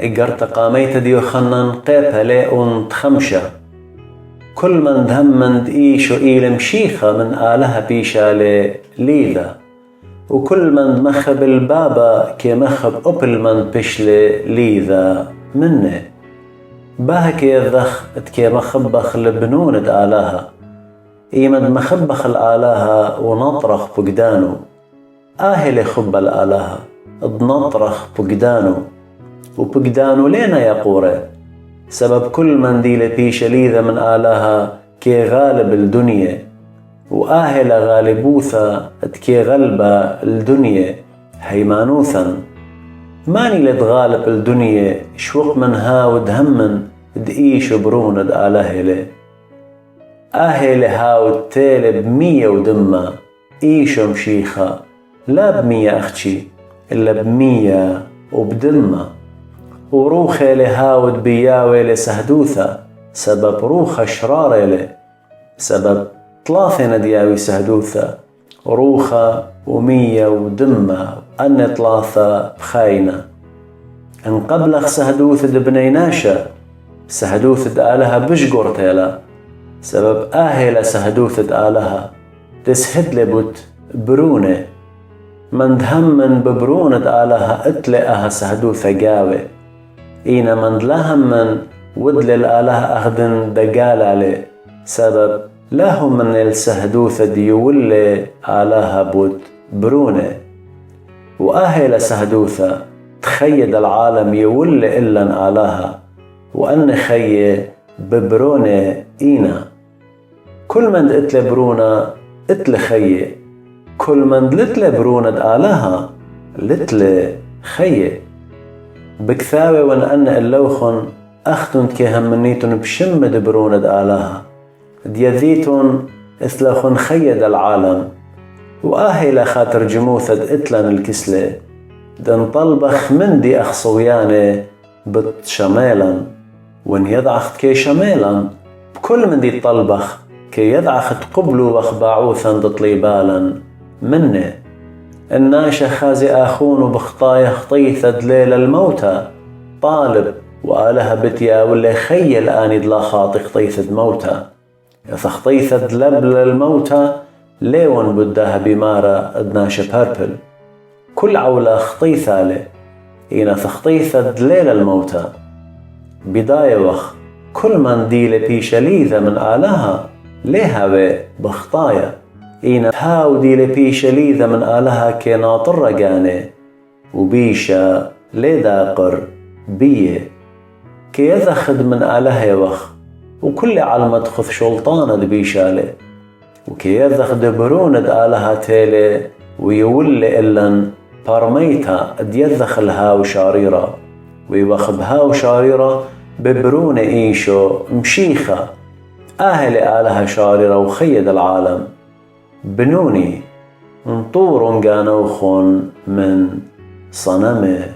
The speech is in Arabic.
إقرت قاميت ديو خنن قيبها لئون تخمشة كل من دهمند إيشو إيل مشيخة من آلها بيشا ليذا وكل من مخب البابا كي مخب أبل من بشل ليذا منه باهك يذخ كي مخبخ لبنون آلها إيمد مخبخ الآلها ونطرخ بقدانو آهل خب الآلها نطرخ بقدانو وبقدانو لينا يا قوري سبب كل من دي بيش ليذا من آلها كي غالب الدنيا وآهل غالبوثا كي غلبة الدنيا هيمانوثا ماني لتغالب الدنيا شوق من هاود همن دئيش برون آلهله آهل هاود تيل بمية ودمة إيشو مشيخة لا بمية أختشي إلا بمية وبدمة وروخة لهاود بياوي لسهدوثة سبب روخة شرارة له سبب 3 دياوي سهدوثة روخة ومية ودمة أن 3 بخاينة ان قبلخ سهدوثة دبنيناشة سهدوثة آلها بشقر تيلا سبب آهل سهدوثة آلها تسهد لبوت برونة من دهمن ببرونة آلها اتلقها سهدوثة قاوي إينا من دلهم من ودل الآله أخدن دقال عليه سبب لهم من السهدوثة ديول آلها بوت برونة وآهل سهدوثة تخيد العالم يول إلا آلها وأن خي ببرونة إينا كل من اتل برونة اتل خي كل من لتل برونة آلها لتل خي بكثاوي وأن اللوخن أختن كهمنيتن بشمد برونة آلها ديذيتن إثلخن خيد العالم وآهل خاطر جموثة إتلن الكسلة دن طلبخ من دي أخصويانة بتشمالا وان يضعخت كي شمالا بكل من دي طلبخ كي يضعخت قبلو وخباعوثا دطليبالا منه الناشا خازي آخون بخطايا خطيثة دليل الموتى طالب وآلها بتيا ولا خي الآن دلا خاطي خطيثة موتى يثخطيثة لبل الموتى ليون بدها بمارة ادناشا باربل كل عولة خطيثة له إينا ثخطيثة دليل الموتى بداية وخ كل من ديل بيشا ليذا من آلها ليها بخطايا إينا هاو ديل بيشا ليذا من آلها كي ناطر رقاني وبيشا ليداقر بيه كي يذخد من آلها وخ وكل علمة تخذ شلطانة بيشالي وكي يذخد برونة آلها تيلي ويول إلن بارميتا ديذخ الهاو شاريرة ويوخب هاو شاريرة ببرونة إيشو مشيخة آهل آلها شاريرة وخيد العالم بنوني انطور قانوخون من صنمه